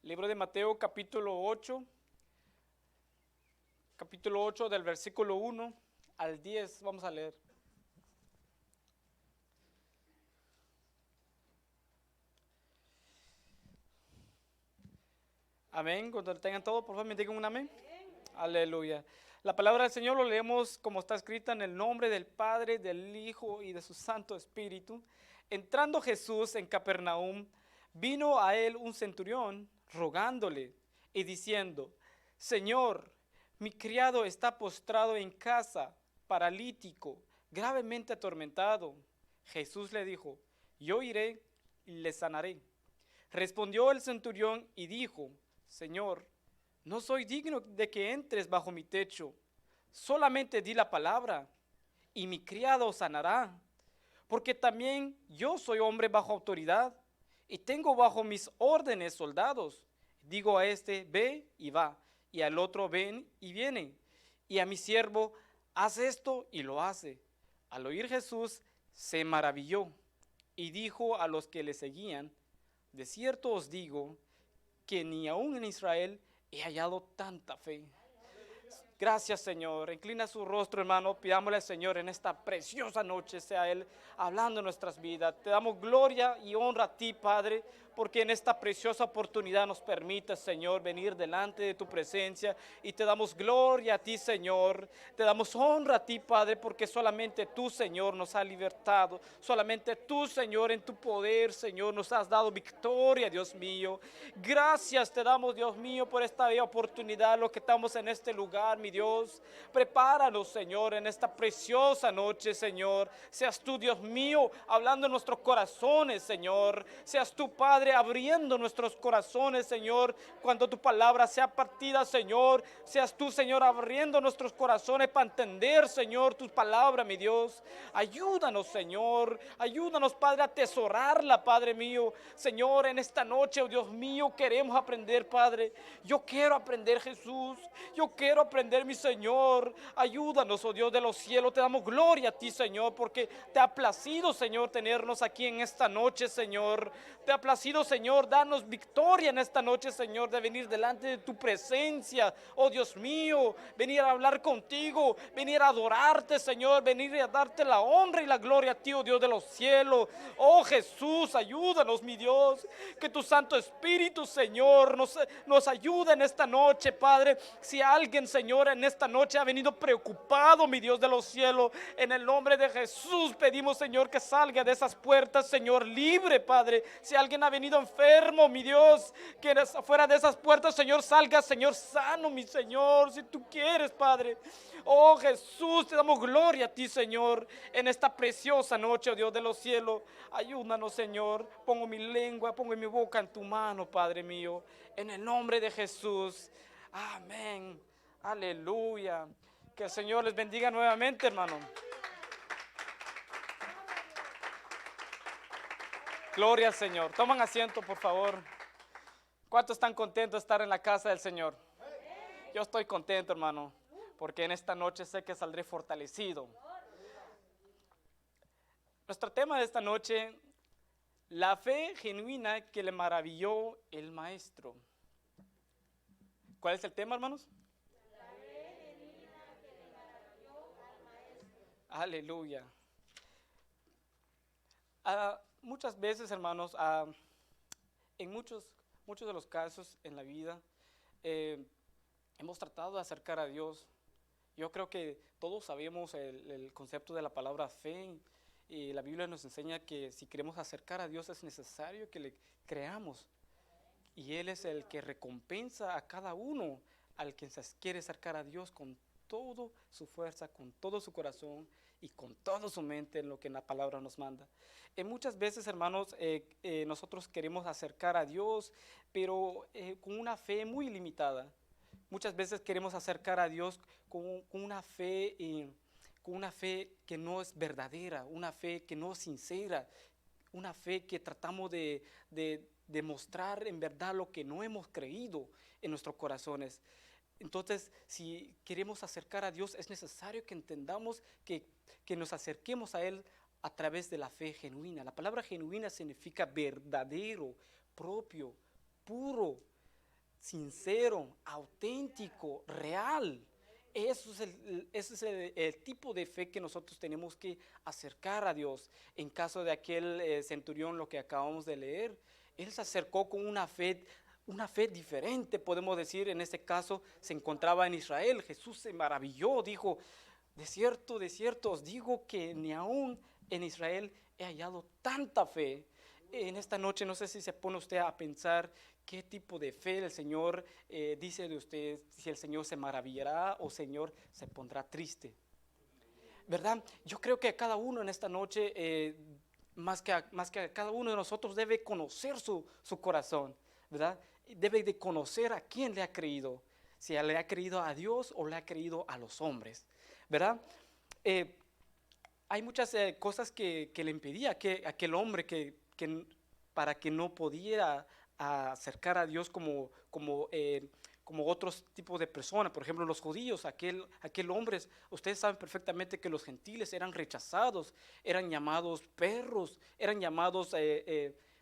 Libro de Mateo capítulo 8 del versículo 1 al 10, vamos a leer. Amén. Cuando lo tengan todo, por favor, me digan un amén. Aleluya. La palabra del Señor lo leemos como está escrita en el nombre del Padre, del Hijo y de su Santo Espíritu. Entrando Jesús en Capernaum, vino a él un centurión rogándole y diciendo: Señor, mi criado está postrado en casa, paralítico, gravemente atormentado. Jesús le dijo: Yo iré y le sanaré. Respondió el centurión y dijo: Señor, no soy digno de que entres bajo mi techo. Solamente di la palabra y mi criado sanará. Porque también yo soy hombre bajo autoridad y tengo bajo mis órdenes soldados. Digo a este: ve y va, y al otro: ven y viene, y a mi siervo: haz esto, y lo hace. Al oír Jesús se maravilló y dijo a los que le seguían: de cierto os digo que ni aún en Israel he hallado tanta fe. Gracias, Señor. Inclina su rostro, hermano. Pidámosle al Señor en esta preciosa noche, sea Él hablando en nuestras vidas. Te damos gloria y honra a ti, Padre, porque en esta preciosa oportunidad nos permite, Señor, venir delante de tu presencia, y te damos gloria a ti, Señor. Te damos honra a ti, Padre, porque solamente tú, Señor, nos has libertado. Solamente tú, Señor, en tu poder, Señor, nos has dado victoria, Dios mío. Gracias te damos, Dios mío, por esta bella oportunidad, los que estamos en este lugar, mi Dios. Prepáranos, Señor, en esta preciosa noche, Señor. Seas tú, Dios mío, hablando en nuestros corazones, Señor. Seas tú, Padre, abriendo nuestros corazones, Señor, cuando tu palabra sea partida, Señor. Seas tú, Señor, abriendo nuestros corazones para entender, Señor, tus palabras, mi Dios. Ayúdanos, Señor. Ayúdanos, Padre, a atesorarla, Padre mío. Señor, en esta noche, oh Dios mío, queremos aprender, Padre. Yo quiero aprender, Jesús. Yo quiero aprender, mi Señor. Ayúdanos, oh Dios de los cielos. Te damos gloria a ti, Señor, porque te ha placido, Señor, tenernos aquí en esta noche, Señor. Te ha placido, Señor, darnos victoria en esta noche, Señor, de venir delante de tu presencia, oh Dios mío. Venir a hablar contigo, venir a adorarte, Señor, venir a darte la honra y la gloria a ti, oh Dios de los cielos. Oh Jesús, ayúdanos, mi Dios. Que tu Santo Espíritu, Señor, nos ayude en esta noche, Padre. Si alguien, Señor, en esta noche ha venido preocupado, mi Dios de los cielos, en el nombre de Jesús pedimos, Señor, que salga de esas puertas, Señor, libre, Padre. Si alguien ha venido enfermo, mi Dios, que fuera de esas puertas, Señor, salga, Señor, sano, mi Señor, si tú quieres, Padre. Oh Jesús, te damos gloria a ti, Señor, en esta preciosa noche, oh Dios de los cielos. Ayúdanos, Señor. Pongo mi lengua, pongo mi boca en tu mano, Padre mío, en el nombre de Jesús. Amén. Aleluya. Que el Señor les bendiga nuevamente, hermano. Gloria al Señor. Toman asiento, por favor. ¿Cuántos están contentos de estar en la casa del Señor? Yo estoy contento, hermano, porque en esta noche sé que saldré fortalecido. Nuestro tema de esta noche: la fe genuina que le maravilló el maestro. ¿Cuál es el tema, hermanos? La fe genuina que le maravilló al maestro. Aleluya. Muchas veces, hermanos, en muchos de los casos en la vida, hemos tratado de acercar a Dios. Yo creo que todos sabemos el concepto de la palabra fe, y la Biblia nos enseña que si queremos acercar a Dios es necesario que le creamos, y Él es el que recompensa a cada uno al que se quiere acercar a Dios con toda su fuerza, con todo su corazón y con toda su mente, en lo que la palabra nos manda. Muchas veces, hermanos, nosotros queremos acercar a Dios, pero con una fe muy limitada. Muchas veces queremos acercar a Dios con una fe que no es verdadera, una fe que no es sincera, una fe que tratamos de demostrar en verdad lo que no hemos creído en nuestros corazones. Entonces, si queremos acercar a Dios, es necesario que entendamos que nos acerquemos a Él a través de la fe genuina. La palabra genuina significa verdadero, propio, puro. sincero, auténtico, real. Ese es el tipo de fe que nosotros tenemos que acercar a Dios. En caso de aquel centurión, lo que acabamos de leer, él se acercó con una fe diferente, podemos decir. En este caso se encontraba en Israel. Jesús se maravilló, dijo: de cierto os digo que ni aún en Israel he hallado tanta fe. En esta noche no sé si se pone usted a pensar qué tipo de fe el Señor dice de usted, si el Señor se maravillará o el Señor se pondrá triste. ¿Verdad? Yo creo que cada uno en esta noche, más que a cada uno de nosotros, debe conocer su corazón, ¿verdad? Debe de conocer a quién le ha creído, si le ha creído a Dios o le ha creído a los hombres, ¿verdad? Eh, Hay muchas cosas que le impedía que aquel hombre para que no pudiera acercar a Dios como otros tipos de personas. Por ejemplo, los judíos, aquel hombre, ustedes saben perfectamente que los gentiles eran rechazados, eran llamados perros, eran llamados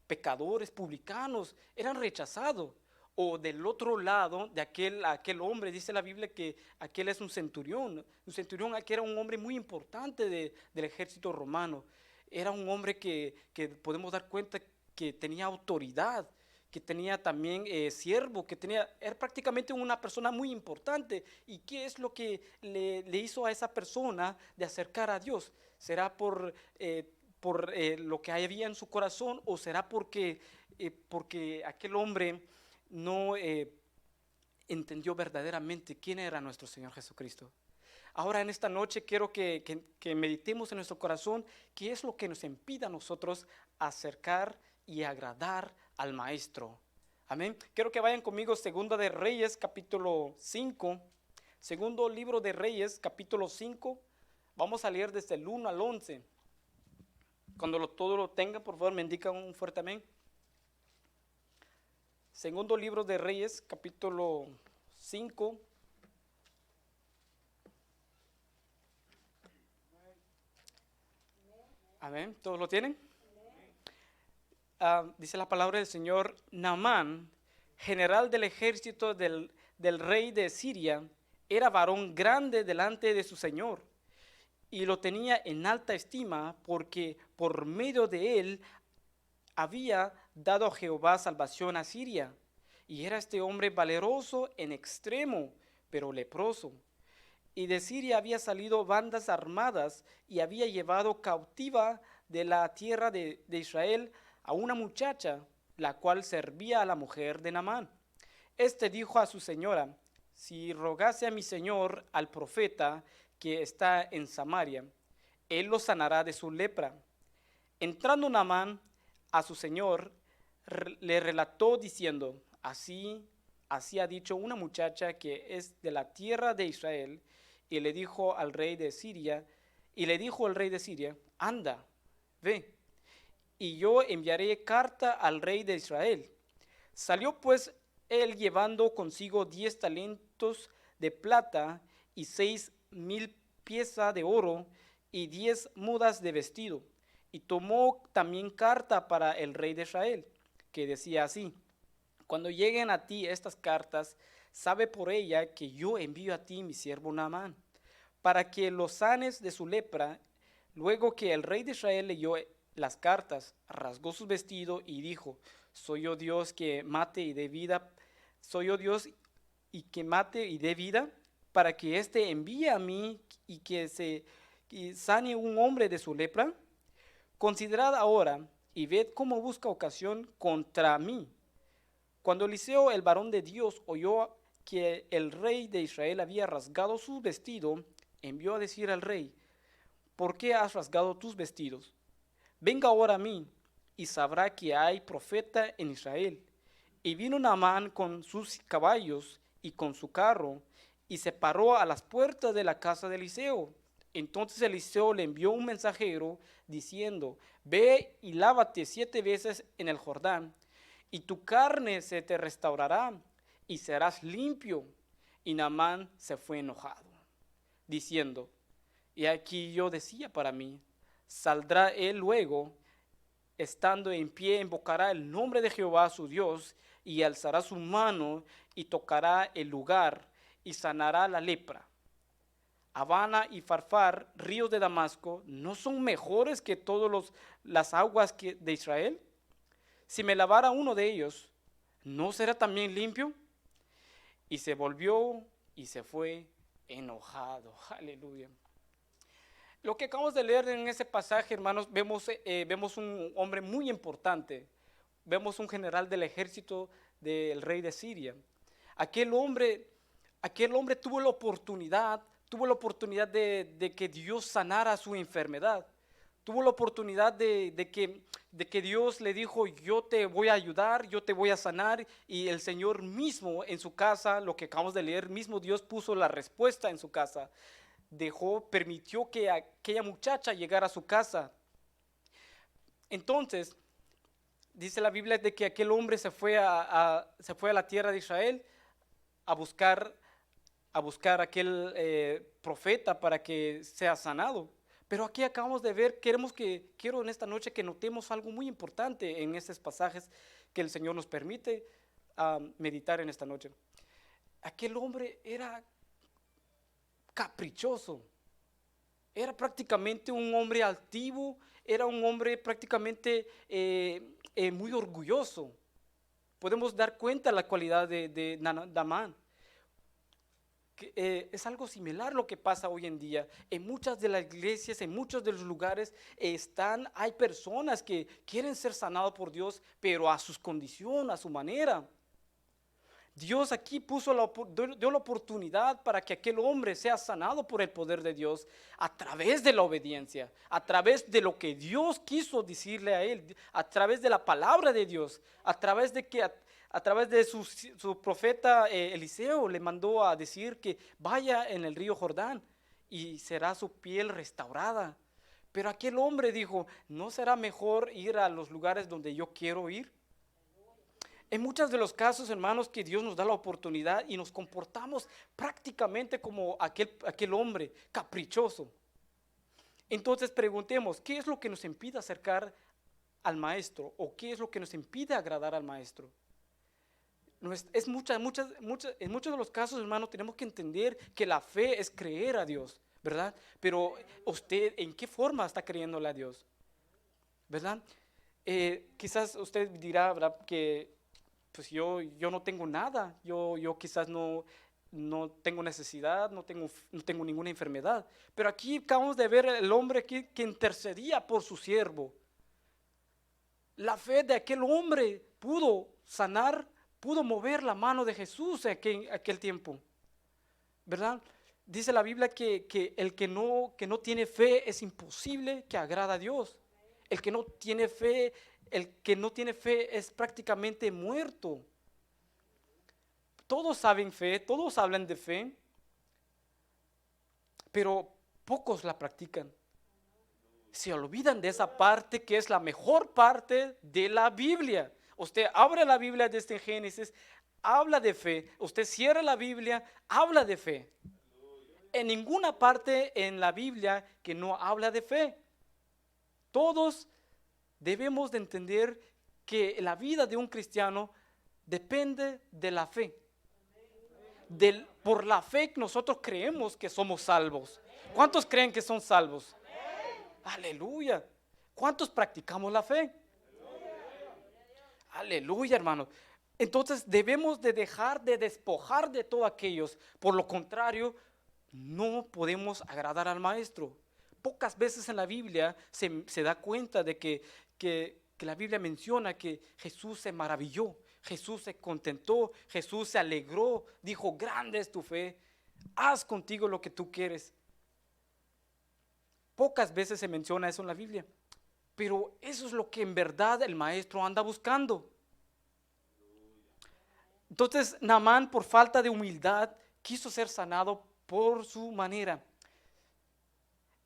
pecadores, publicanos, eran rechazados. O del otro lado de aquel hombre, dice la Biblia que aquel es un centurión. Un centurión, que era un hombre muy importante del ejército romano. Era un hombre que podemos dar cuenta que tenía autoridad, que tenía también siervo, era prácticamente una persona muy importante. ¿Y qué es lo que le hizo a esa persona de acercar a Dios? ¿Será por lo que había en su corazón, o será porque aquel hombre no entendió verdaderamente quién era nuestro Señor Jesucristo? Ahora en esta noche quiero que meditemos en nuestro corazón qué es lo que nos impide a nosotros acercar y agradar al Maestro. Amén. Quiero que vayan conmigo, Segunda de Reyes, capítulo 5. Segundo libro de Reyes, capítulo 5. Vamos a leer desde el 1 al 11. Cuando todo lo tengan, por favor, me indican un fuerte amén. Segundo libro de Reyes, capítulo 5. Amén. ¿Todos lo tienen? Dice la palabra del Señor: Naamán, general del ejército del rey de Siria, era varón grande delante de su señor, y lo tenía en alta estima, porque por medio de él había dado Jehová salvación a Siria. Y era este hombre valeroso en extremo, pero leproso. Y de Siria había salido bandas armadas, y había llevado cautiva de la tierra de Israel a una muchacha, la cual servía a la mujer de Naamán. Este dijo a su señora: si rogase a mi señor al profeta que está en Samaria, él lo sanará de su lepra. Entrando Naamán a su señor, le relató diciendo: así ha dicho una muchacha que es de la tierra de Israel. Y le dijo al rey de Siria, anda, ve, y yo enviaré carta al rey de Israel. Salió pues él llevando consigo 10 talentos de plata y 6,000 piezas de oro y 10 mudas de vestido. Y tomó también carta para el rey de Israel, que decía así: cuando lleguen a ti estas cartas, sabe por ella que yo envío a ti mi siervo Naamán, para que lo sanes de su lepra. Luego que el rey de Israel leyó las cartas, rasgó su vestido y dijo: soy yo Dios que mate y dé vida, soy yo Dios y que mate y dé vida, para que éste envíe a mí y sane un hombre de su lepra. Considerad ahora y ved cómo busca ocasión contra mí. Cuando Eliseo, el varón de Dios, oyó que el rey de Israel había rasgado su vestido, envió a decir al rey: ¿por qué has rasgado tus vestidos? Venga ahora a mí, y sabrá que hay profeta en Israel. Y vino Naamán con sus caballos y con su carro, y se paró a las puertas de la casa de Eliseo. Entonces Eliseo le envió un mensajero diciendo: ve y lávate 7 veces en el Jordán, y tu carne se te restaurará, y serás limpio. Y Naamán se fue enojado, diciendo: y aquí yo decía para mí, saldrá él luego, estando en pie, invocará el nombre de Jehová su Dios, y alzará su mano y tocará el lugar y sanará la lepra. Habana y Farfar, ríos de Damasco, ¿no son mejores que todas las aguas de Israel? Si me lavara uno de ellos, ¿no será también limpio? Y se volvió y se fue enojado. Aleluya. Lo que acabamos de leer en ese pasaje, hermanos, vemos un hombre muy importante. Vemos un general del ejército del rey de Siria. Aquel hombre, aquel hombre tuvo la oportunidad de que Dios sanara su enfermedad. Tuvo la oportunidad de que Dios le dijo, yo te voy a ayudar, yo te voy a sanar. Y el Señor mismo en su casa, lo que acabamos de leer, mismo Dios puso la respuesta en su casa. Permitió que aquella muchacha llegara a su casa. Entonces, dice la Biblia de que aquel hombre se fue a la tierra de Israel a buscar aquel profeta para que sea sanado. Pero aquí acabamos de ver, quiero en esta noche que notemos algo muy importante en estos pasajes que el Señor nos permite meditar en esta noche. Aquel hombre era caprichoso, era prácticamente un hombre altivo, era un hombre prácticamente muy orgulloso. Podemos dar cuenta de la cualidad de Naamán. Es algo similar lo que pasa hoy en día. En muchas de las iglesias, en muchos de los lugares hay personas que quieren ser sanados por Dios, pero a sus condiciones, a su manera. Dios aquí dio la oportunidad para que aquel hombre sea sanado por el poder de Dios a través de la obediencia, a través de lo que Dios quiso decirle a él, a través de la palabra de Dios, a través de su profeta Eliseo le mandó a decir que vaya en el río Jordán y será su piel restaurada. Pero aquel hombre dijo, ¿no será mejor ir a los lugares donde yo quiero ir? En muchos de los casos, hermanos, que Dios nos da la oportunidad y nos comportamos prácticamente como aquel hombre caprichoso. Entonces preguntemos, ¿qué es lo que nos impide acercar al maestro? ¿O qué es lo que nos impide agradar al maestro? En muchos de los casos, hermanos, tenemos que entender que la fe es creer a Dios, ¿verdad? Pero usted, ¿en qué forma está creyéndole a Dios? ¿Verdad? Quizás usted dirá, ¿verdad?, que pues yo no tengo nada, yo quizás no tengo necesidad, no tengo ninguna enfermedad. Pero aquí acabamos de ver el hombre que intercedía por su siervo. La fe de aquel hombre pudo sanar, pudo mover la mano de Jesús en aquel tiempo, ¿verdad? Dice la Biblia que el que no tiene fe es imposible que agrada a Dios. El que no tiene fe es prácticamente muerto. Todos saben fe, todos hablan de fe, pero pocos la practican. Se olvidan de esa parte que es la mejor parte de la Biblia. Usted abre la Biblia desde Génesis, habla de fe. Usted cierra la Biblia, habla de fe. En ninguna parte en la Biblia que no habla de fe. Todos debemos de entender que la vida de un cristiano depende de la fe. Por la fe nosotros creemos que somos salvos. ¿Cuántos creen que son salvos? Aleluya. ¿Cuántos practicamos la fe? Aleluya, hermano. Entonces debemos de dejar de despojar de todos aquellos. Por lo contrario, no podemos agradar al maestro. Pocas veces en la Biblia se da cuenta de que la Biblia menciona que Jesús se maravilló, Jesús se contentó, Jesús se alegró, dijo, grande es tu fe, haz contigo lo que tú quieres. Pocas veces se menciona eso en la Biblia, pero eso es lo que en verdad el maestro anda buscando. Entonces Naamán, por falta de humildad, quiso ser sanado por su manera.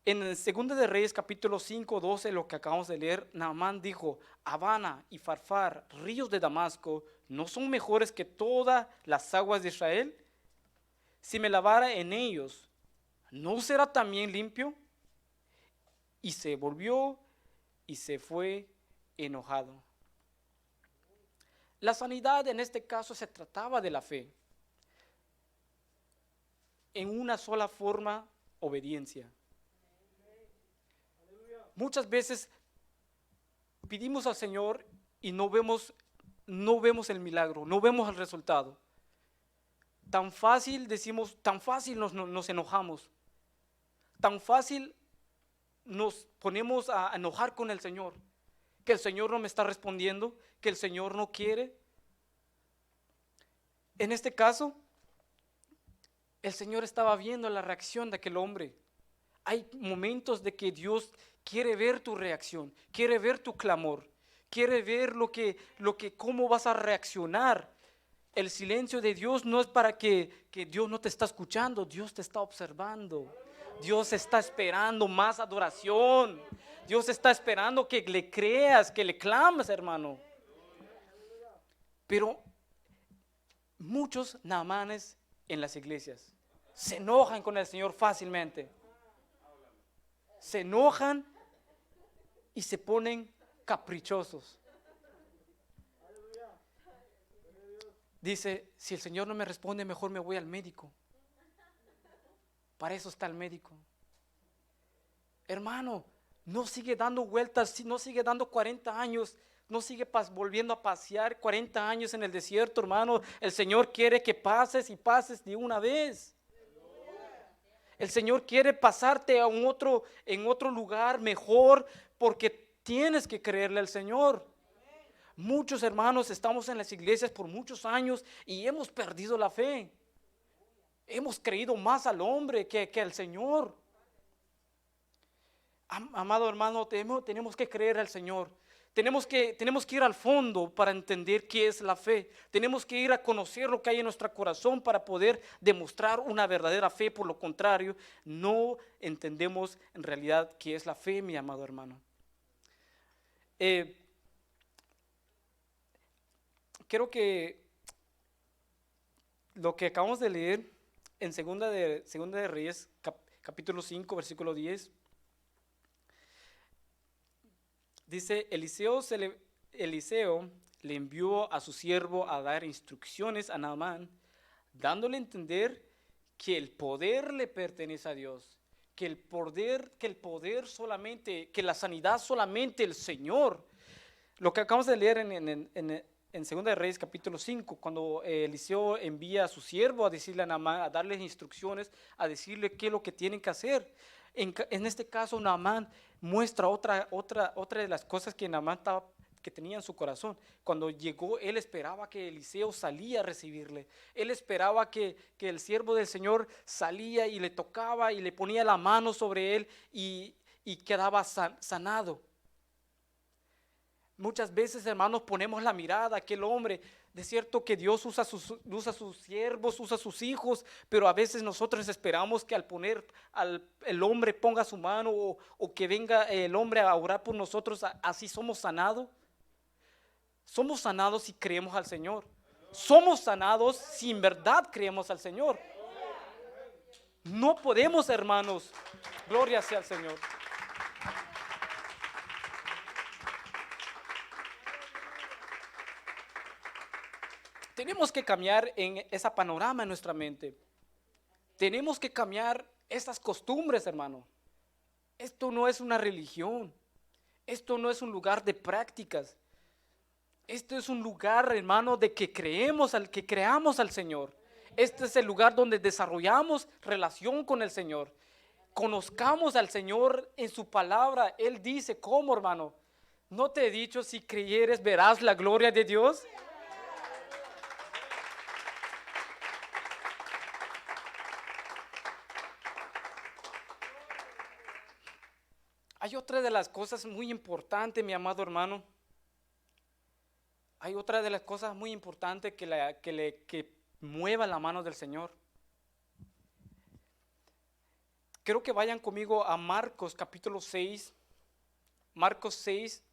En el 2 de Reyes capítulo 5, 12, lo que acabamos de leer, Naamán dijo, Habana y Farfar, ríos de Damasco, ¿no son mejores que todas las aguas de Israel? Si me lavara en ellos, ¿no será también limpio? Y se volvió y se fue enojado. La sanidad en este caso se trataba de la fe. En una sola forma, obediencia. Muchas veces pedimos al Señor y no vemos el milagro, no vemos el resultado. Tan fácil decimos, tan fácil nos enojamos, tan fácil nos ponemos a enojar con el Señor, que el Señor no me está respondiendo, que el Señor no quiere. En este caso, el Señor estaba viendo la reacción de aquel hombre. Hay momentos de que Dios quiere ver tu reacción, quiere ver tu clamor, quiere ver cómo vas a reaccionar. El silencio de Dios no es para que Dios no te está escuchando, Dios te está observando. Dios está esperando más adoración. Dios está esperando que le creas, que le clames, hermano. Pero muchos Naamanes en las iglesias se enojan con el Señor fácilmente. Se enojan y se ponen caprichosos. Dice, si el Señor no me responde, mejor me voy al médico. Para eso está el médico. Hermano, no sigue dando vueltas, no sigue dando 40 años, no sigue volviendo a pasear 40 años en el desierto, hermano. El Señor quiere que pases y pases de una vez. El Señor quiere pasarte en otro lugar mejor, porque tienes que creerle al Señor. Muchos hermanos estamos en las iglesias por muchos años y hemos perdido la fe. Hemos creído más al hombre que al Señor. Amado hermano, tenemos que creer al Señor. Tenemos que ir al fondo para entender qué es la fe. Tenemos que ir a conocer lo que hay en nuestro corazón para poder demostrar una verdadera fe. Por lo contrario, no entendemos en realidad qué es la fe, mi amado hermano. Creo que lo que acabamos de leer en Segunda de Reyes, capítulo 5, versículo 10, dice, Eliseo le envió a su siervo a dar instrucciones a Naamán, dándole a entender que el poder le pertenece a Dios, que el poder solamente, que la sanidad solamente el Señor. Lo que acabamos de leer en Segunda de Reyes capítulo 5, cuando Eliseo envía a su siervo a decirle a Naamán, a darles instrucciones, a decirle qué es lo que tienen que hacer. En este caso, Naamán muestra otra de las cosas que Naamán que tenía en su corazón. Cuando llegó, él esperaba que Eliseo salía a recibirle. Él esperaba que el siervo del Señor salía y le tocaba y le ponía la mano sobre él y quedaba sanado. Muchas veces, hermanos, ponemos la mirada a aquel hombre. De cierto que Dios usa sus siervos, usa sus hijos, pero a veces nosotros esperamos que el hombre ponga su mano o que venga el hombre a orar por nosotros, así somos sanados. Somos sanados si creemos al Señor. Somos sanados si en verdad creemos al Señor. No podemos, hermanos. Gloria sea al Señor. Tenemos que cambiar en esa panorama en nuestra mente. Tenemos que cambiar estas costumbres, hermano. Esto no es una religión. Esto no es un lugar de prácticas. Esto es un lugar, hermano, de que creamos al Señor. Este es el lugar donde desarrollamos relación con el Señor. Conozcamos al Señor en su palabra. Él dice, ¿cómo, hermano? ¿No te he dicho, si creyeres verás la gloria de Dios? Hay otra de las cosas muy importantes, mi amado hermano. Hay otra de las cosas muy importantes que mueva la mano del Señor. Quiero que vayan conmigo a Marcos capítulo 6. Marcos 6.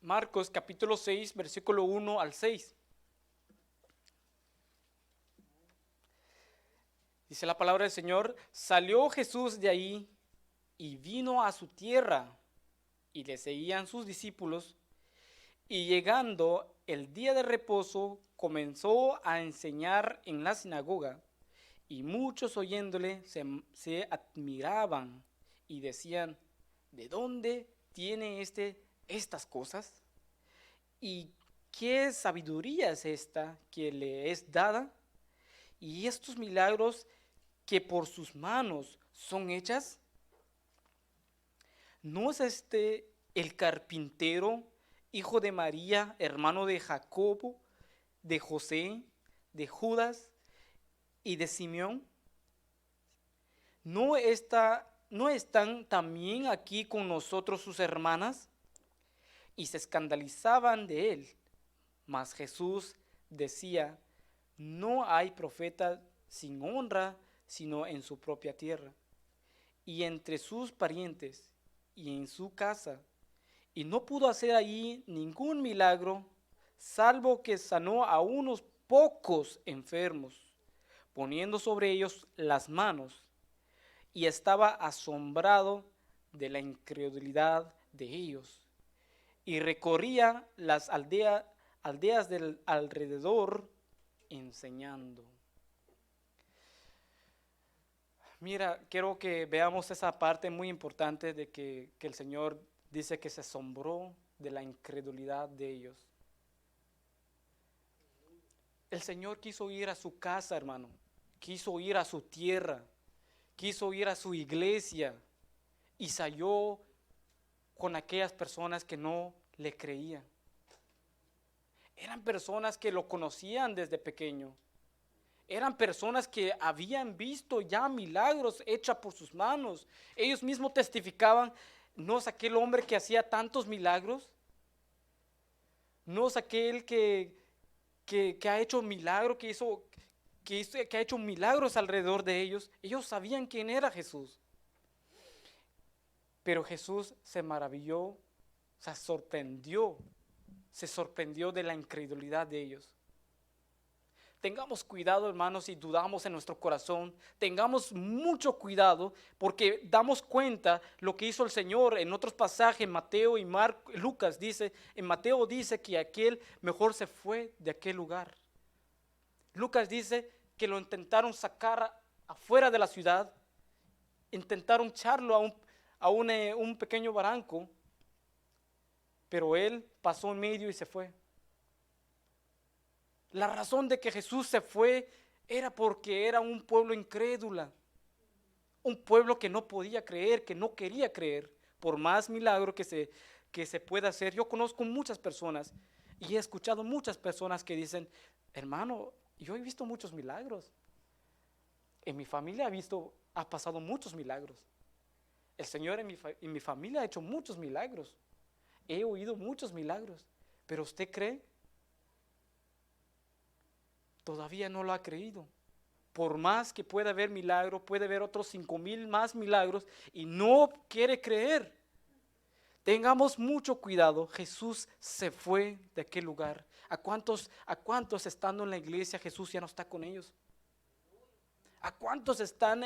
Marcos capítulo 6, versículo 1 al 6. Dice la palabra del Señor, salió Jesús de ahí y vino a su tierra, y le seguían sus discípulos, y llegando el día de reposo, comenzó a enseñar en la sinagoga, y muchos oyéndole se admiraban y decían, ¿de dónde tiene estas cosas? ¿Y qué sabiduría es esta que le es dada? ¿Y estos milagros que por sus manos son hechas? ¿No es este el carpintero, hijo de María, hermano de Jacobo, de José, de Judas y de Simeón? ¿No están también aquí con nosotros sus hermanas? Y se escandalizaban de él. Mas Jesús decía, no hay profeta sin honra, sino en su propia tierra, y entre sus parientes, y en su casa. Y no pudo hacer allí ningún milagro, salvo que sanó a unos pocos enfermos, poniendo sobre ellos las manos, y estaba asombrado de la incredulidad de ellos. Y recorría las aldeas del alrededor enseñando. Mira, quiero que veamos esa parte muy importante de que el Señor dice que se asombró de la incredulidad de ellos. El Señor quiso ir a su casa, hermano, quiso ir a su tierra, quiso ir a su iglesia y salió con aquellas personas que no le creían. Eran personas que lo conocían desde pequeño. Eran personas que habían visto ya milagros hechos por sus manos. Ellos mismos testificaban, ¿no es aquel hombre que hacía tantos milagros? ¿No es aquel que ha hecho milagros, que ha hecho milagros alrededor de ellos? Ellos sabían quién era Jesús. Pero Jesús se maravilló, se sorprendió de la incredulidad de ellos. Tengamos cuidado, hermanos, si dudamos en nuestro corazón. Tengamos mucho cuidado porque damos cuenta lo que hizo el Señor en otros pasajes, Mateo y Lucas dice, en Mateo dice que aquel mejor se fue de aquel lugar. Lucas dice que lo intentaron sacar afuera de la ciudad, intentaron echarlo a un pequeño barranco, pero él pasó en medio y se fue. La razón de que Jesús se fue era porque era un pueblo incrédula, un pueblo que no podía creer, que no quería creer, por más milagro que se pueda hacer. Yo conozco muchas personas y he escuchado muchas personas que dicen, hermano, yo he visto muchos milagros. En mi familia ha pasado muchos milagros. El Señor en mi familia ha hecho muchos milagros. He oído muchos milagros, pero ¿usted cree? Todavía no lo ha creído. Por más que pueda haber milagro, puede haber otros 5,000 más milagros y no quiere creer. Tengamos mucho cuidado. Jesús se fue de aquel lugar. ¿A cuántos estando en la iglesia Jesús ya no está con ellos? ¿A cuántos están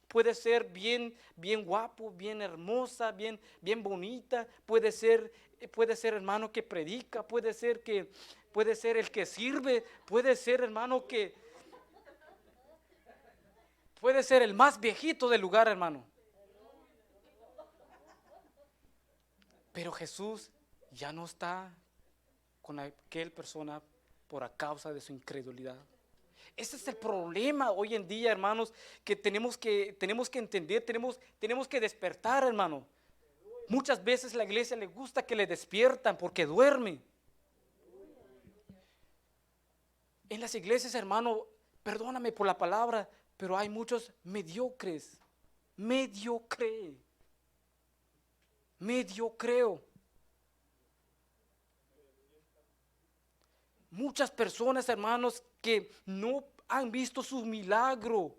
puede ser bien guapo, bien hermosa, bien bonita? Puede ser hermano que predica, puede ser el que sirve, puede ser hermano que puede ser el más viejito del lugar, hermano. Pero Jesús ya no está con aquel persona por causa de su incredulidad. Ese es el problema hoy en día, hermanos, que tenemos que entender, tenemos que despertar, hermano. Muchas veces a la iglesia le gusta que le despiertan porque duerme. En las iglesias, hermano, perdóname por la palabra, pero hay muchos mediocres. Mediocreo. Muchas personas, hermanos, que no han visto su milagro.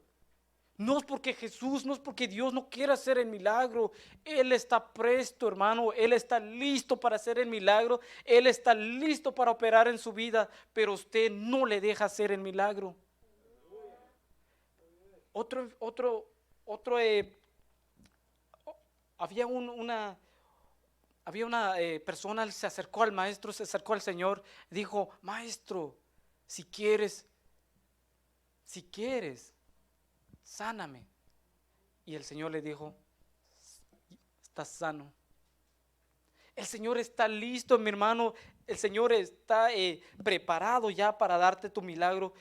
No es porque Jesús, no es porque Dios no quiera hacer el milagro. Él está presto, hermano. Él está listo para hacer el milagro. Él está listo para operar en su vida, pero usted no le deja hacer el milagro. Otro Había una persona, se acercó al maestro, se acercó al Señor, dijo, maestro, si quieres, sáname. Y el Señor le dijo, estás sano. El Señor está listo, mi hermano. El Señor está preparado ya para darte tu milagro.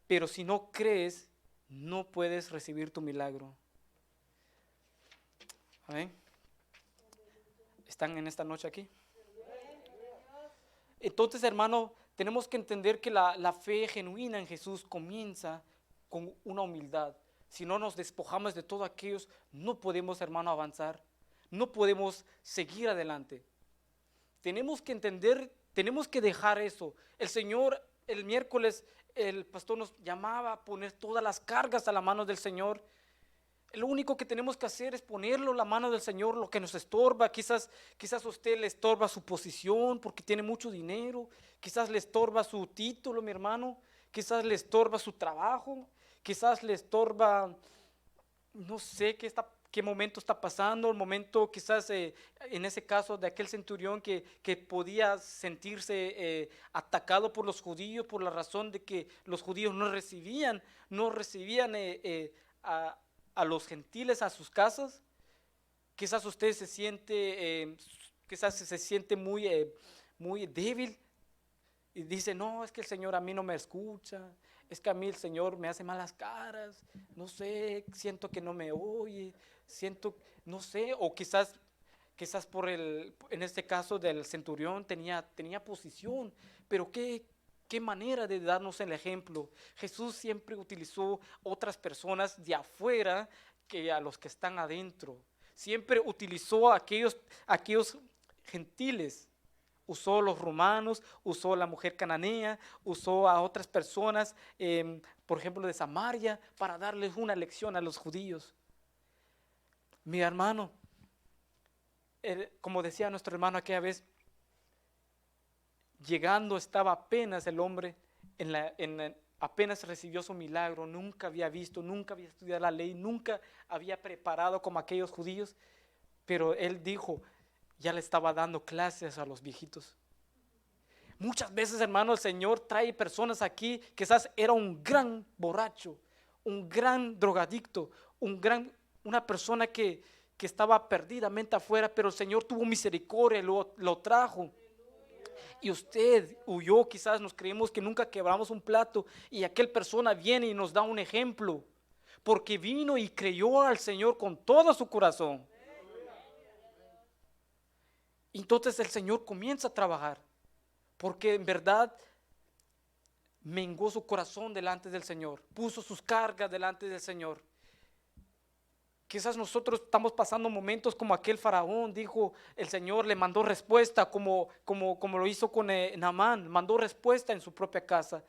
Pero si no crees, no puedes recibir tu milagro. Amén. ¿Están en esta noche aquí? Entonces, hermano, tenemos que entender que la fe genuina en Jesús comienza con una humildad. Si no nos despojamos de todo aquello, no podemos, hermano, avanzar. No podemos seguir adelante. Tenemos que entender, tenemos que dejar eso. El Señor, el miércoles, el pastor nos llamaba a poner todas las cargas a la mano del Señor. Lo único que tenemos que hacer es ponerlo en la mano del Señor, lo que nos estorba. Quizás a usted le estorba su posición porque tiene mucho dinero. Quizás le estorba su título, mi hermano. Quizás le estorba su trabajo. Quizás le estorba, no sé qué momento está pasando. El momento quizás en ese caso de aquel centurión que podía sentirse atacado por los judíos por la razón de que los judíos no recibían a los gentiles a sus casas. Quizás usted se siente, muy débil y dice, no, es que el Señor a mí no me escucha, es que a mí el Señor me hace malas caras, no sé, siento que no me oye, no sé, o quizás en este caso del centurión tenía posición, pero qué manera de darnos el ejemplo. Jesús siempre utilizó otras personas de afuera que a los que están adentro. Siempre utilizó a aquellos gentiles. Usó a los romanos, usó a la mujer cananea, usó a otras personas, por ejemplo de Samaria, para darles una lección a los judíos. Mi hermano, como decía nuestro hermano aquella vez, llegando estaba apenas el hombre, apenas recibió su milagro, nunca había visto, nunca había estudiado la ley, nunca había preparado como aquellos judíos, pero él dijo, ya le estaba dando clases a los viejitos. Muchas veces, hermano, el Señor trae personas aquí, quizás era un gran borracho, un gran drogadicto, una persona que estaba perdidamente afuera, pero el Señor tuvo misericordia, lo trajo. Y usted huyó, quizás nos creemos que nunca quebramos un plato y aquel persona viene y nos da un ejemplo, porque vino y creyó al Señor con todo su corazón. Entonces el Señor comienza a trabajar, porque en verdad mengó su corazón delante del Señor, puso sus cargas delante del Señor. Quizás nosotros estamos pasando momentos como aquel faraón, dijo el Señor, le mandó respuesta como lo hizo con Naamán, mandó respuesta en su propia casa.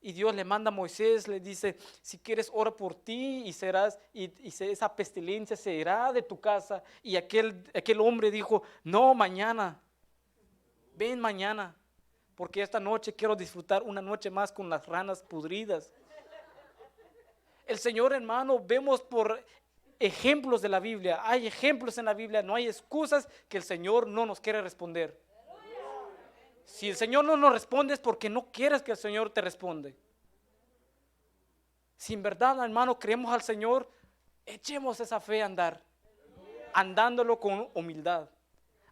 Y Dios le manda a Moisés, le dice, si quieres ora por ti y esa pestilencia se irá de tu casa. Y aquel hombre dijo, no, mañana, ven mañana, porque esta noche quiero disfrutar una noche más con las ranas pudridas. El Señor, hermano, vemos por ejemplos de la Biblia, hay ejemplos en la Biblia, no hay excusas que el Señor no nos quiere responder. Si el Señor no nos responde es porque no quieres que el Señor te responde. Si en verdad, hermano, creemos al Señor, echemos esa fe a andar, andándolo con humildad,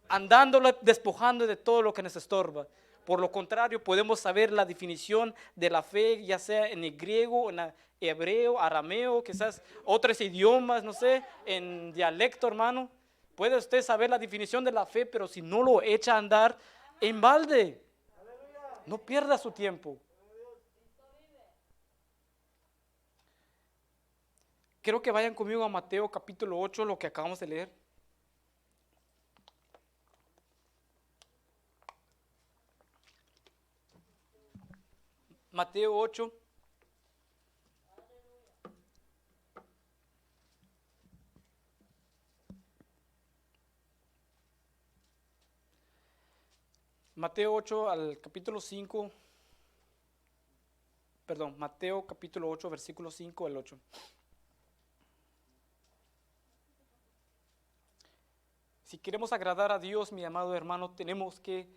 andándolo despojando de todo lo que nos estorba. Por lo contrario, podemos saber la definición de la fe, ya sea en el griego, en el hebreo, arameo, quizás otros idiomas, no sé, en dialecto, hermano. Puede usted saber la definición de la fe, pero si no lo echa a andar, en balde. No pierda su tiempo. Quiero que vayan conmigo a Mateo capítulo 8, lo que acabamos de leer. Mateo 8. Mateo 8 al capítulo 5. Perdón, Mateo capítulo 8, versículo 5 al 8. Si queremos agradar a Dios, mi amado hermano, tenemos que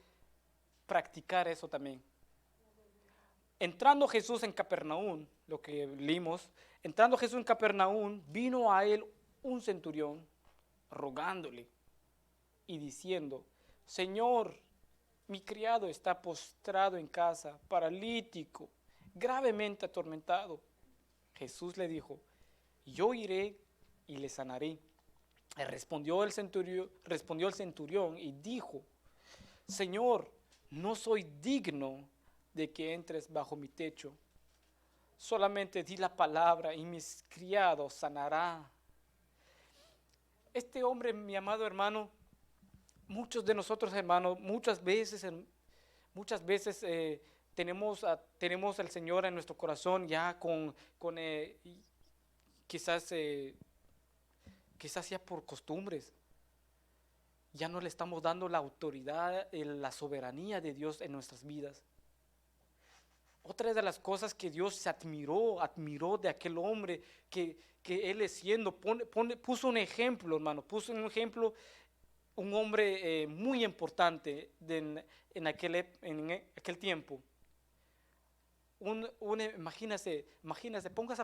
practicar eso también. Entrando Jesús en Capernaum, lo que leímos, entrando Jesús en Capernaum, vino a él un centurión rogándole y diciendo: Señor, mi criado está postrado en casa, paralítico, gravemente atormentado. Jesús le dijo: yo iré y le sanaré. Respondió el centurión y dijo: Señor, no soy digno de que entres bajo mi techo. Solamente di la palabra y mis criados sanará. Este hombre, mi amado hermano, muchos de nosotros, hermanos, muchas veces tenemos al Señor en nuestro corazón ya quizás ya por costumbres. Ya no le estamos dando la autoridad, la soberanía de Dios en nuestras vidas. Otra de las cosas que Dios se admiró de aquel hombre que él puso un ejemplo, hermano, un hombre muy importante en aquel tiempo. Imagínese, póngase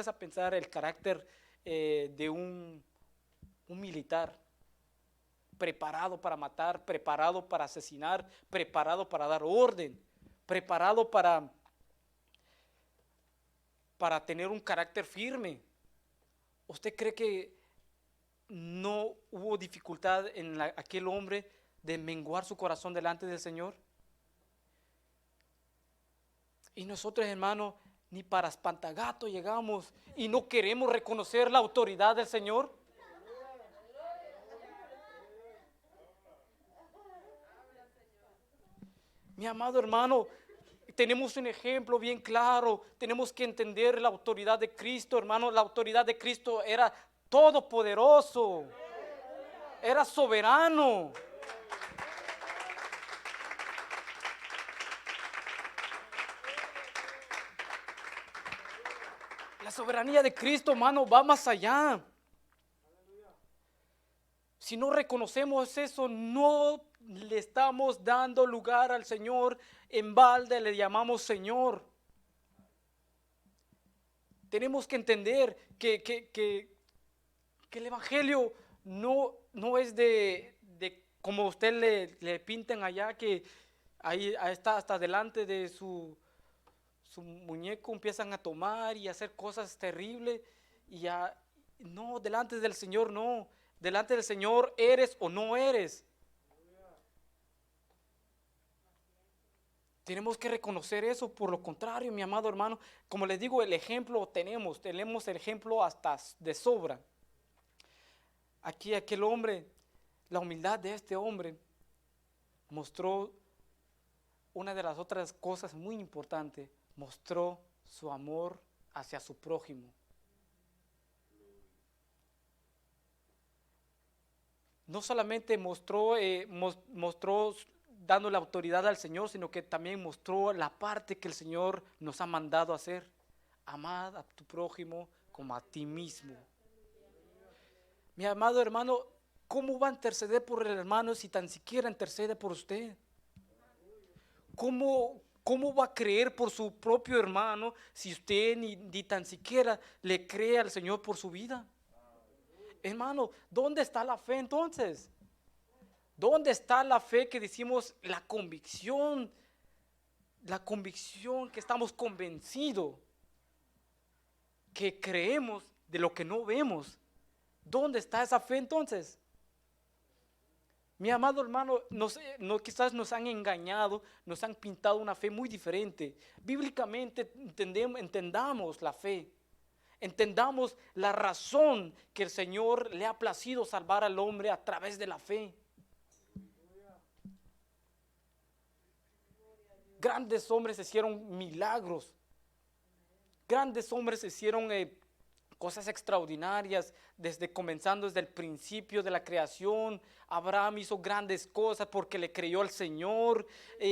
a pensar el carácter de un militar, preparado para matar, preparado para asesinar, preparado para dar orden, preparado para tener un carácter firme. ¿Usted cree que no hubo dificultad en aquel hombre de menguar su corazón delante del Señor? Y nosotros, hermanos, ni para espantagato llegamos y no queremos reconocer la autoridad del Señor. Mi amado hermano, tenemos un ejemplo bien claro. Tenemos que entender la autoridad de Cristo, hermano. La autoridad de Cristo era todopoderoso, era soberano. La soberanía de Cristo, hermano, va más allá. Si no reconocemos eso, no le estamos dando lugar al Señor. En balde le llamamos Señor. Tenemos que entender que el Evangelio no es de como usted le pintan allá, que ahí está hasta delante de su muñeco empiezan a tomar y hacer cosas terribles. No, delante del Señor no. Delante del Señor eres o no eres. Tenemos que reconocer eso. Por lo contrario, mi amado hermano, como les digo, el ejemplo tenemos el ejemplo hasta de sobra. Aquí aquel hombre, la humildad de este hombre mostró una de las otras cosas muy importantes, mostró su amor hacia su prójimo. No solamente mostró dando la autoridad al Señor, sino que también mostró la parte que el Señor nos ha mandado a hacer. Amad a tu prójimo como a ti mismo. Mi amado hermano, ¿cómo va a interceder por el hermano si tan siquiera intercede por usted? ¿Cómo va a creer por su propio hermano si usted ni tan siquiera le cree al Señor por su vida? Hermano, ¿dónde está la fe entonces? ¿Dónde está la fe que decimos, la convicción que estamos convencidos, que creemos de lo que no vemos? ¿Dónde está esa fe entonces? Mi amado hermano, quizás nos han engañado, nos han pintado una fe muy diferente. Bíblicamente entendamos la fe. Entendamos la razón que el Señor le ha placido salvar al hombre a través de la fe. Grandes hombres hicieron milagros. Grandes hombres hicieron cosas extraordinarias, comenzando desde el principio de la creación. Abraham hizo grandes cosas porque le creyó al Señor.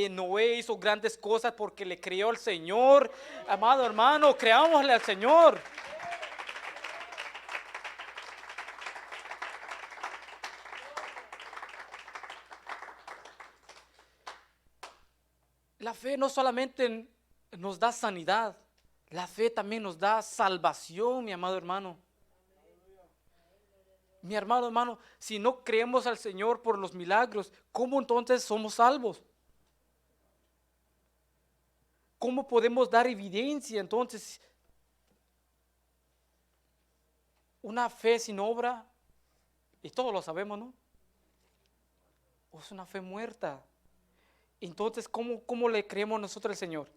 Noé hizo grandes cosas porque le creyó al Señor. Amado hermano, creámosle al Señor. La fe no solamente nos da sanidad, la fe también nos da salvación, mi amado hermano. Mi hermano, si no creemos al Señor por los milagros, ¿cómo entonces somos salvos? ¿Cómo podemos dar evidencia entonces? Una fe sin obra, y todos lo sabemos, ¿no? Es una fe muerta. Entonces, ¿cómo le creemos nosotros al Señor?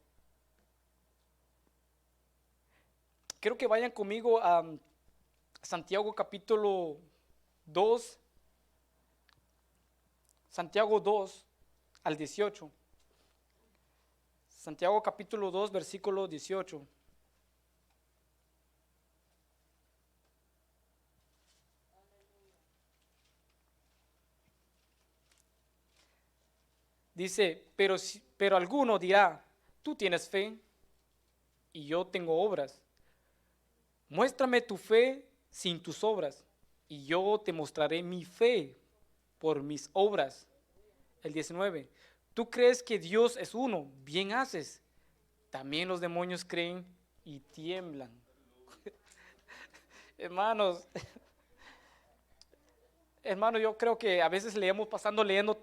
Quiero que vayan conmigo a Santiago capítulo 2, Santiago 2 al 18. Santiago capítulo 2, versículo 18. Dice, pero alguno dirá, tú tienes fe y yo tengo obras. Muéstrame tu fe sin tus obras y yo te mostraré mi fe por mis obras. El 19, tú crees que Dios es uno, bien haces. También los demonios creen y tiemblan. Hermanos, yo creo que a veces leyendo,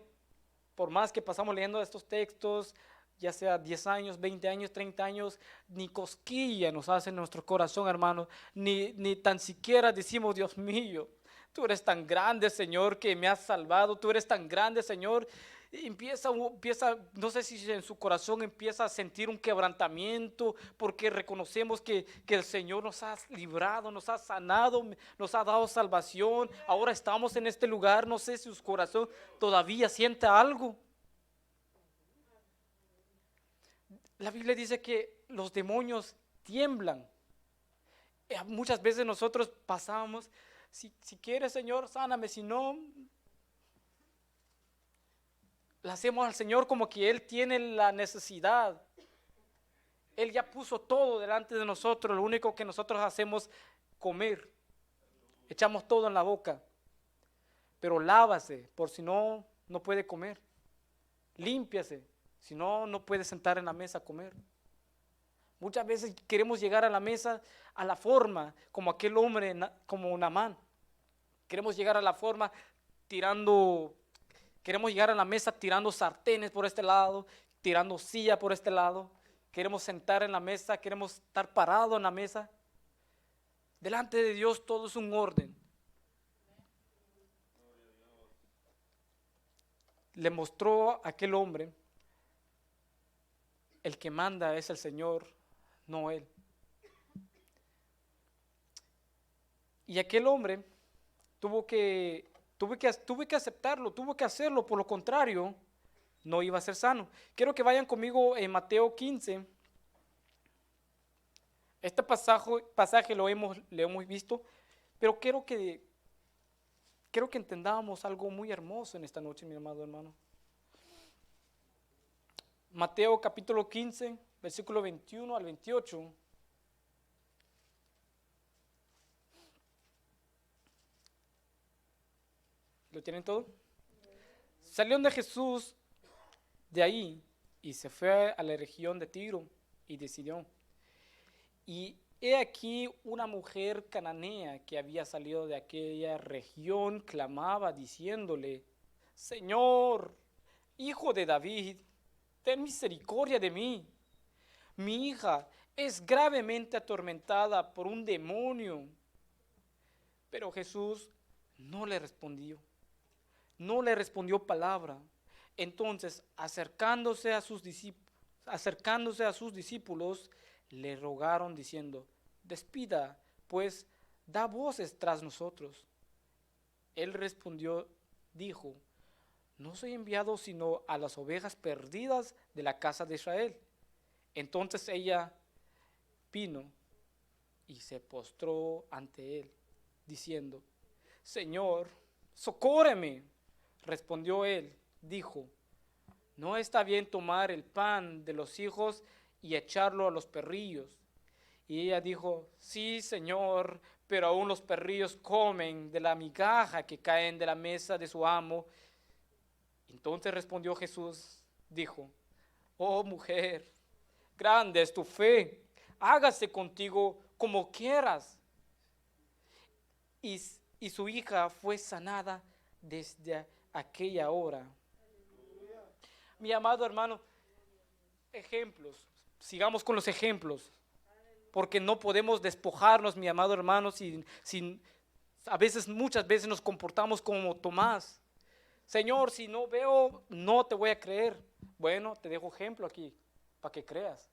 por más que pasamos leyendo estos textos, ya sea 10 años, 20 años, 30 años, ni cosquilla nos hace en nuestro corazón, hermanos, ni tan siquiera decimos, Dios mío, tú eres tan grande, Señor, que me has salvado, tú eres tan grande, Señor. Empieza, no sé si en su corazón empieza a sentir un quebrantamiento, porque reconocemos que el Señor nos ha librado, nos ha sanado, nos ha dado salvación. Ahora estamos en este lugar, no sé si su corazón todavía siente algo. La Biblia dice que los demonios tiemblan. Muchas veces nosotros pasamos, si quieres, Señor, sáname, si no, le hacemos al Señor como que Él tiene la necesidad. Él ya puso todo delante de nosotros, lo único que nosotros hacemos es comer. Echamos todo en la boca. Pero lávase, por si no, no puede comer. Límpiase, si no, no puede sentar en la mesa a comer. Muchas veces queremos llegar a la mesa a la forma, como aquel hombre, como Naamán. Queremos llegar a la forma queremos llegar a la mesa tirando sartenes por este lado, tirando silla por este lado. Queremos sentar en la mesa, queremos estar parados en la mesa. Delante de Dios todo es un orden. Le mostró a aquel hombre, el que manda es el Señor, no él. Y aquel hombre tuvo que aceptarlo, tuvo que hacerlo, por lo contrario, no iba a ser sano. Quiero que vayan conmigo en Mateo 15. Este pasaje lo hemos visto, pero quiero que entendamos algo muy hermoso en esta noche, mi amado hermano. Mateo capítulo 15, versículo 21 al 28. ¿Lo tienen todo? Salieron de Jesús de ahí y se fue a la región de Tiro y de Sidón. Y he aquí una mujer cananea que había salido de aquella región clamaba diciéndole, Señor, hijo de David, ten misericordia de mí. Mi hija es gravemente atormentada por un demonio. Pero Jesús no le respondió palabra. Entonces, acercándose a sus discípulos, le rogaron diciendo, despida, pues da voces tras nosotros. Él respondió, dijo, no soy enviado sino a las ovejas perdidas de la casa de Israel. Entonces ella vino y se postró ante él, diciendo, Señor, socórreme. Respondió él, dijo, no está bien tomar el pan de los hijos y echarlo a los perrillos. Y ella dijo, sí, Señor, pero aún los perrillos comen de la migaja que caen de la mesa de su amo. Entonces respondió Jesús, dijo, Oh mujer, grande es tu fe, hágase contigo como quieras. Y su hija fue sanada desde aquella hora. Mi amado hermano, ejemplos, sigamos con los ejemplos, porque no podemos despojarnos, mi amado hermano, sin a veces, muchas veces nos comportamos como Tomás. Señor, si no veo, no te voy a creer. Bueno, te dejo ejemplo aquí, para que creas.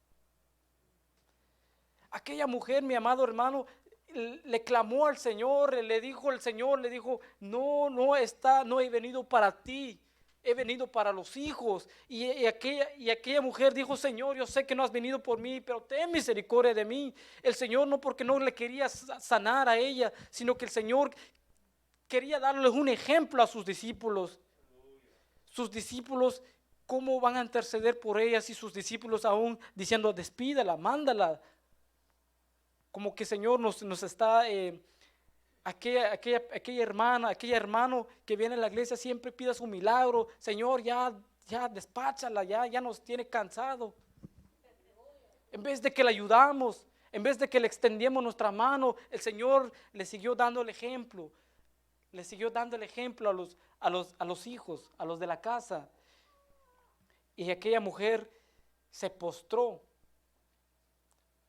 Aquella mujer, mi amado hermano, le clamó al Señor, le dijo al Señor, le dijo, no, no he venido para ti, he venido para los hijos. Y aquella mujer dijo, Señor, yo sé que no has venido por mí, pero ten misericordia de mí. El Señor no porque no le quería sanar a ella, sino que el Señor quería darles un ejemplo a sus discípulos. Sus discípulos, ¿cómo van a interceder por ella si sus discípulos aún diciendo, despídala, mándala? Como que Señor nos está, aquella hermana, aquel hermano que viene a la iglesia siempre pida su milagro. Señor, ya despáchala, ya nos tiene cansado. En vez de que le ayudamos, en vez de que le extendíamos nuestra mano, el Señor le siguió dando el ejemplo. Le siguió dando el ejemplo a los hijos, a los de la casa. Y aquella mujer se postró.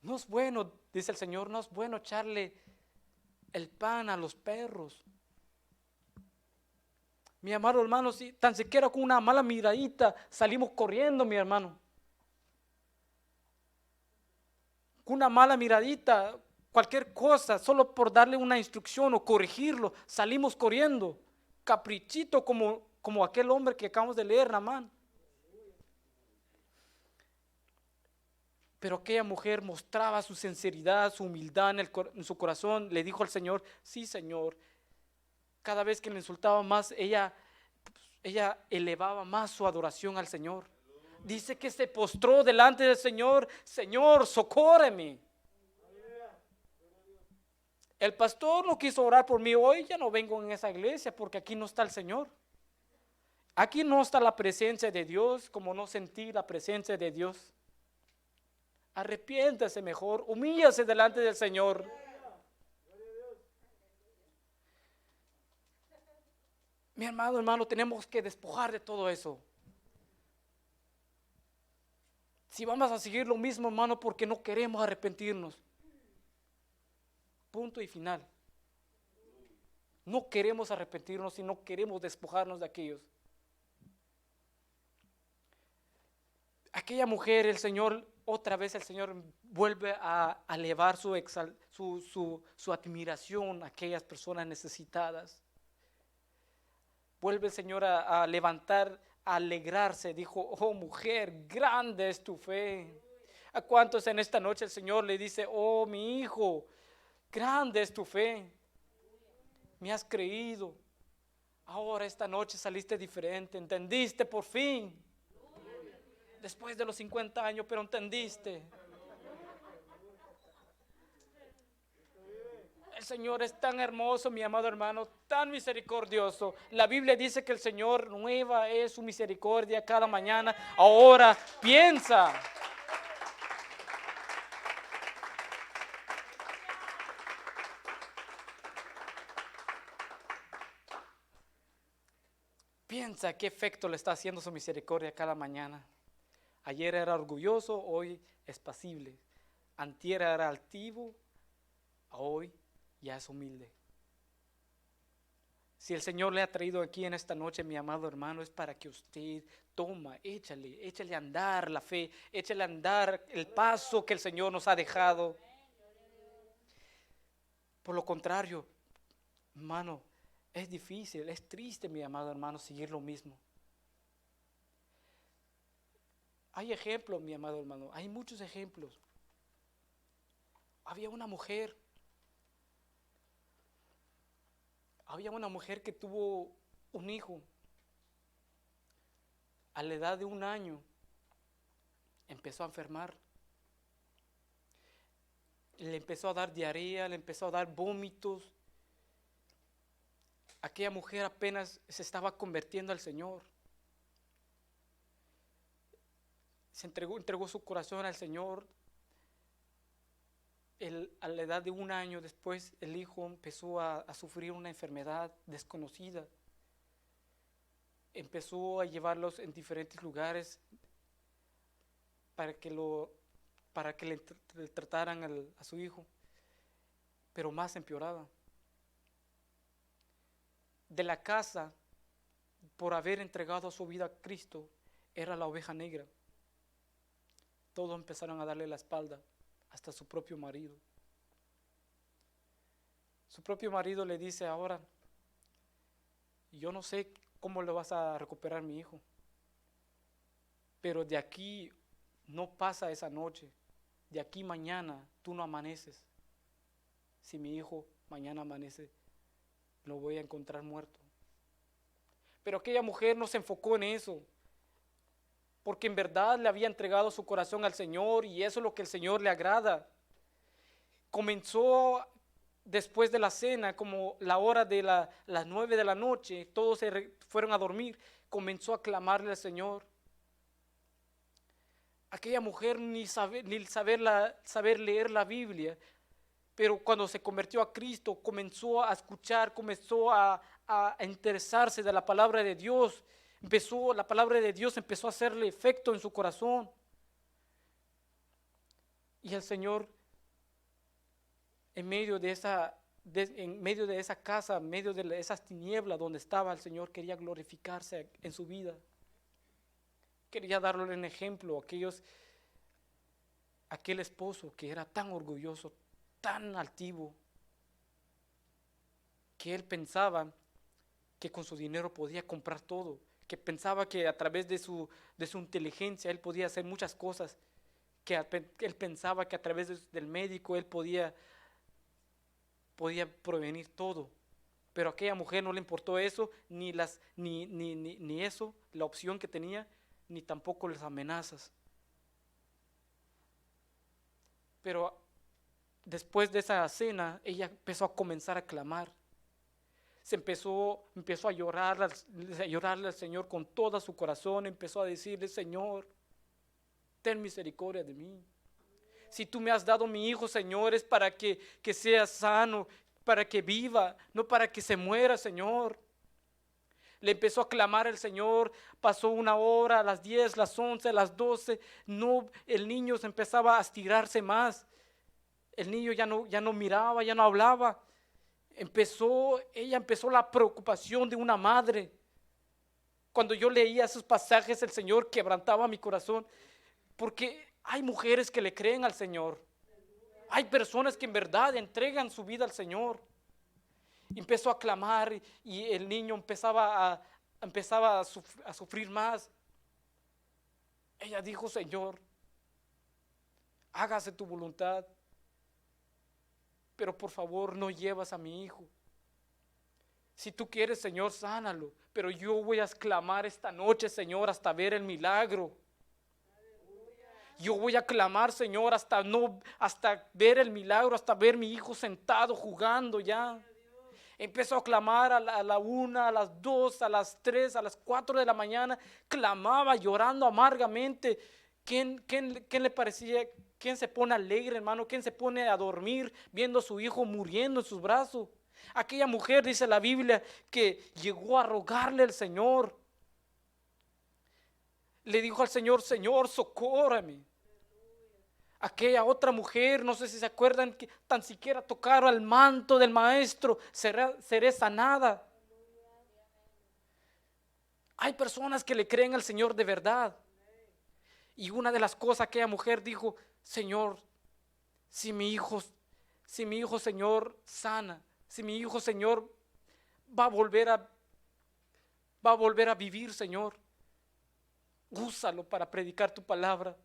No es bueno, dice el Señor, no es bueno echarle el pan a los perros. Mi amado hermano, si tan siquiera con una mala miradita salimos corriendo, mi hermano. Con una mala miradita, cualquier cosa, solo por darle una instrucción o corregirlo, salimos corriendo. Caprichito como aquel hombre que acabamos de leer, Naamán. Pero aquella mujer mostraba su sinceridad, su humildad en su corazón. Le dijo al Señor, sí Señor. Cada vez que le insultaba más, ella elevaba más su adoración al Señor. Dice que se postró delante del Señor. Señor, socórreme. El pastor no quiso orar por mí hoy, ya no vengo en esa iglesia porque aquí no está el Señor. Aquí no está la presencia de Dios, como no sentí la presencia de Dios. Arrepiéntase mejor, humíllase delante del Señor. Mi hermano, tenemos que despojar de todo eso. Si vamos a seguir lo mismo, hermano, porque no queremos arrepentirnos. Punto y final. No queremos arrepentirnos y no queremos despojarnos de aquellos. Aquella mujer, el Señor, otra vez el Señor vuelve a elevar su admiración a aquellas personas necesitadas. Vuelve el Señor a levantar, a alegrarse. Dijo, oh mujer, grande es tu fe. ¿A cuántos en esta noche el Señor le dice, oh mi hijo, grande es tu fe? Me has creído. Ahora esta noche saliste diferente, entendiste por fin. Después de los 50 años, pero entendiste. El Señor es tan hermoso, mi amado hermano, tan misericordioso. La Biblia dice que el Señor nueva es su misericordia cada mañana. Ahora piensa. Piensa qué efecto le está haciendo su misericordia cada mañana. Ayer era orgulloso, hoy es pasible. Antier era altivo, hoy ya es humilde. Si el Señor le ha traído aquí en esta noche, mi amado hermano, es para que usted échale a andar la fe, échale a andar el paso que el Señor nos ha dejado. Por lo contrario, hermano, es difícil, es triste, mi amado hermano, seguir lo mismo. Hay ejemplos, mi amado hermano, hay muchos ejemplos. Había una mujer que tuvo un hijo. A la edad de 1 año empezó a enfermar. Le empezó a dar diarrea, le empezó a dar vómitos. Aquella mujer apenas se estaba convirtiendo al Señor. entregó su corazón al Señor. A la edad de 1 año después, el hijo empezó a sufrir una enfermedad desconocida. Empezó a llevarlos en diferentes lugares para que le trataran a su hijo, pero más empeoraba. De la casa, por haber entregado su vida a Cristo, era la oveja negra. Todos empezaron a darle la espalda, hasta su propio marido. Su propio marido le dice: ahora, yo no sé cómo lo vas a recuperar, mi hijo, pero de aquí no pasa esa noche, de aquí mañana tú no amaneces. Si mi hijo mañana amanece, lo voy a encontrar muerto. Pero aquella mujer no se enfocó en eso, porque en verdad le había entregado su corazón al Señor, y eso es lo que el Señor le agrada. Comenzó después de la cena, como la hora de las 9 de la noche, todos fueron a dormir, comenzó a clamarle al Señor. Aquella mujer ni saber leer la Biblia, pero cuando se convirtió a Cristo, comenzó a escuchar, comenzó a interesarse de la palabra de Dios. La palabra de Dios empezó a hacerle efecto en su corazón. Y el Señor, en medio de esa casa, en medio de esas tinieblas donde estaba, el Señor quería glorificarse en su vida. Quería darle un ejemplo a aquel esposo que era tan orgulloso, tan altivo, que él pensaba que con su dinero podía comprar todo, que pensaba que a través de su inteligencia él podía hacer muchas cosas, que él pensaba que a través del médico él podía prevenir todo. Pero a aquella mujer no le importó eso, ni eso, la opción que tenía, ni tampoco las amenazas. Pero después de esa cena, ella empezó a comenzar a clamar. Empezó a llorarle al Señor con todo su corazón. Empezó a decirle: Señor, ten misericordia de mí. Si tú me has dado mi hijo, Señor, es para que sea sano, para que viva, no para que se muera, Señor. Le empezó a clamar al Señor. Pasó 1 hora, a las 10, las 11, las 12. No, el niño se empezaba a estirarse más. El niño ya no miraba, ya no hablaba. Ella empezó la preocupación de una madre. Cuando yo leía esos pasajes, el Señor quebrantaba mi corazón, porque hay mujeres que le creen al Señor. Hay personas que en verdad entregan su vida al Señor. Empezó a clamar y el niño empezaba a sufrir más. Ella dijo: Señor, hágase tu voluntad, pero por favor no llevas a mi hijo. Si tú quieres, Señor, sánalo, pero yo voy a clamar esta noche, Señor, hasta ver el milagro. Yo voy a clamar, Señor, hasta ver el milagro, hasta ver mi hijo sentado jugando ya. Empezó a clamar a la 1, a las 2, a las 3, a las 4 de la mañana. Clamaba llorando amargamente. ¿Quién le parecía? ¿Quién se pone alegre, hermano? ¿Quién se pone a dormir viendo a su hijo muriendo en sus brazos? Aquella mujer, dice la Biblia, que llegó a rogarle al Señor. Le dijo al Señor: Señor, socórrame. Aquella otra mujer, no sé si se acuerdan, que tan siquiera tocaron el manto del maestro, seré sanada. Hay personas que le creen al Señor de verdad. Y una de las cosas que aquella mujer dijo: Señor, si mi hijo, Señor, sana, si mi hijo, Señor, va a volver a vivir, Señor, úsalo para predicar tu palabra.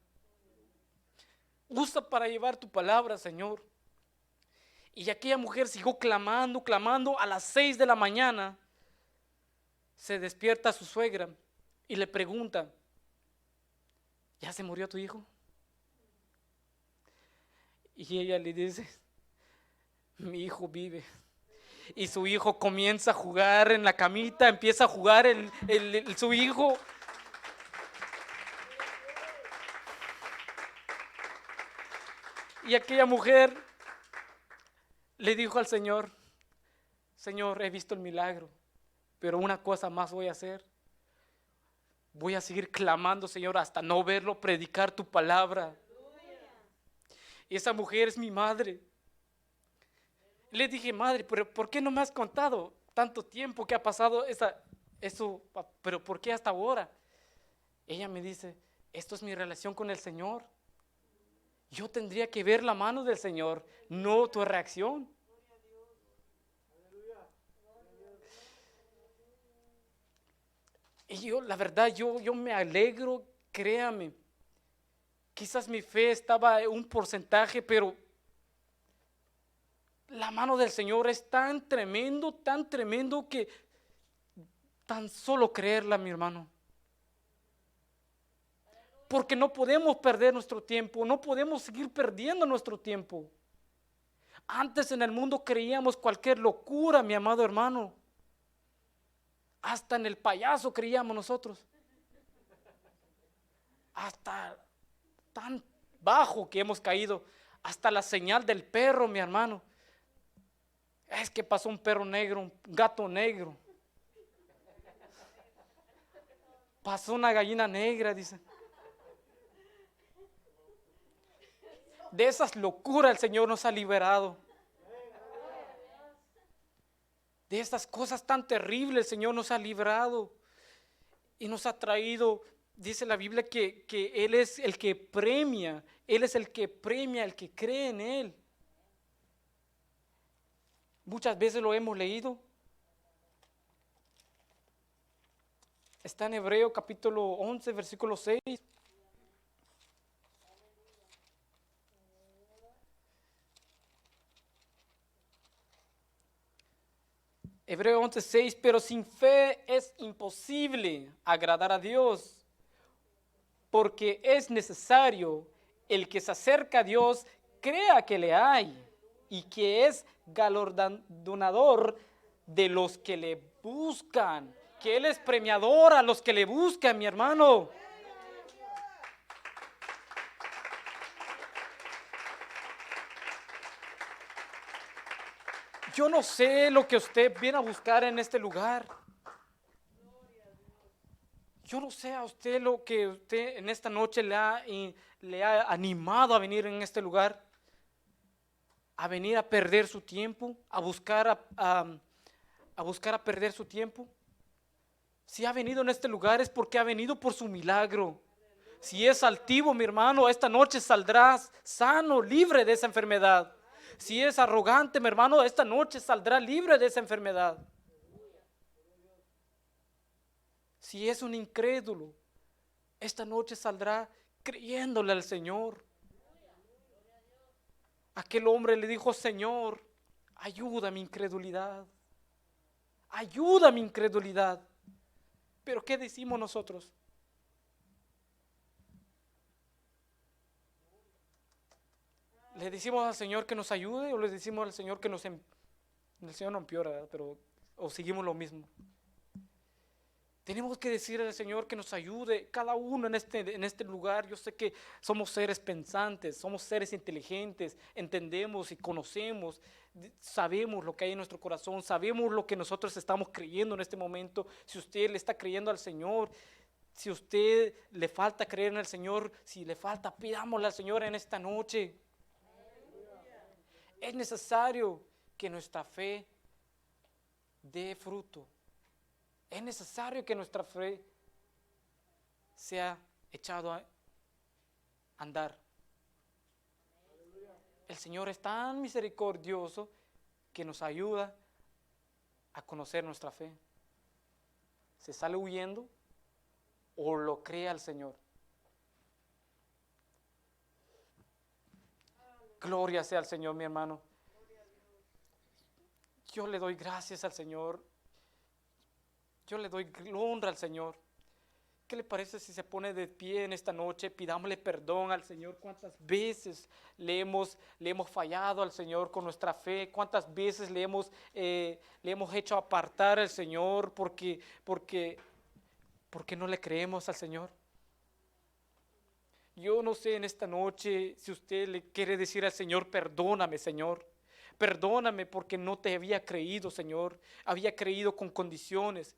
Usa para llevar tu palabra, Señor. Y aquella mujer siguió clamando. A las 6 de la mañana se despierta su suegra y le pregunta: ¿ya se murió tu hijo? Y ella le dice: mi hijo vive. Y su hijo comienza a jugar en la camita, empieza a jugar su hijo. Y aquella mujer le dijo al Señor: Señor, he visto el milagro, pero una cosa más voy a hacer. Voy a seguir clamando, Señor, hasta no verlo predicar tu palabra. Y esa mujer es mi madre. Le dije: madre, pero ¿por qué no me has contado tanto tiempo que ha pasado eso? Pero ¿por qué hasta ahora? Ella me dice: esto es mi relación con el Señor. Yo tendría que ver la mano del Señor, no tu reacción. Y yo, la verdad, yo me alegro, créame. Quizás mi fe estaba en un porcentaje, pero la mano del Señor es tan tremendo que tan solo creerla, mi hermano. Porque no podemos perder nuestro tiempo, no podemos seguir perdiendo nuestro tiempo. Antes en el mundo creíamos cualquier locura, mi amado hermano. Hasta en el payaso creíamos nosotros. Hasta tan bajo que hemos caído. Hasta la señal del perro, mi hermano. Es que pasó un perro negro, un gato negro. Pasó una gallina negra, dice. De esas locuras el Señor nos ha liberado. De estas cosas tan terribles el Señor nos ha librado. Y nos ha traído, dice la Biblia, que Él es el que premia. Él es el que premia al que cree en Él. Muchas veces lo hemos leído. Está en Hebreo capítulo 11, versículo 6. Hebreo 11:6, pero sin fe es imposible agradar a Dios, porque es necesario el que se acerca a Dios crea que le hay y que es galardonador de los que le buscan, que Él es premiador a los que le buscan, mi hermano. Yo no sé lo que usted viene a buscar en este lugar. Yo no sé a usted lo que usted en esta noche le ha animado a venir en este lugar, a venir a perder su tiempo, a buscar a buscar a perder su tiempo. Si ha venido en este lugar es porque ha venido por su milagro. Si es altivo, mi hermano, esta noche saldrás sano, libre de esa enfermedad. Si es arrogante, mi hermano, esta noche saldrá libre de esa enfermedad. Si es un incrédulo, esta noche saldrá creyéndole al Señor. Aquel hombre le dijo: Señor, ayuda a mi incredulidad. Ayuda a mi incredulidad. Pero ¿qué decimos nosotros? ¿Le decimos al Señor que nos ayude o le decimos al Señor que el Señor no empeora, pero o seguimos lo mismo? Tenemos que decir al Señor que nos ayude, cada uno en este lugar. Yo sé que somos seres pensantes, somos seres inteligentes, entendemos y conocemos, sabemos lo que hay en nuestro corazón, sabemos lo que nosotros estamos creyendo en este momento. Si usted le está creyendo al Señor, si usted le falta creer en el Señor, si le falta, pidámosle al Señor en esta noche. Es necesario que nuestra fe dé fruto. Es necesario que nuestra fe sea echado a andar. El Señor es tan misericordioso que nos ayuda a conocer nuestra fe. ¿Se sale huyendo o lo cree al Señor? Gloria sea al Señor, mi hermano. Yo le doy gracias al Señor. Yo le doy honra al Señor. ¿Qué le parece si se pone de pie en esta noche? Pidámosle perdón al Señor. ¿Cuántas veces le hemos fallado al Señor con nuestra fe? ¿Cuántas veces le hemos hecho apartar al Señor porque no le creemos al Señor? Yo no sé en esta noche si usted le quiere decir al Señor, perdóname, Señor. Perdóname porque no te había creído, Señor. Había creído con condiciones.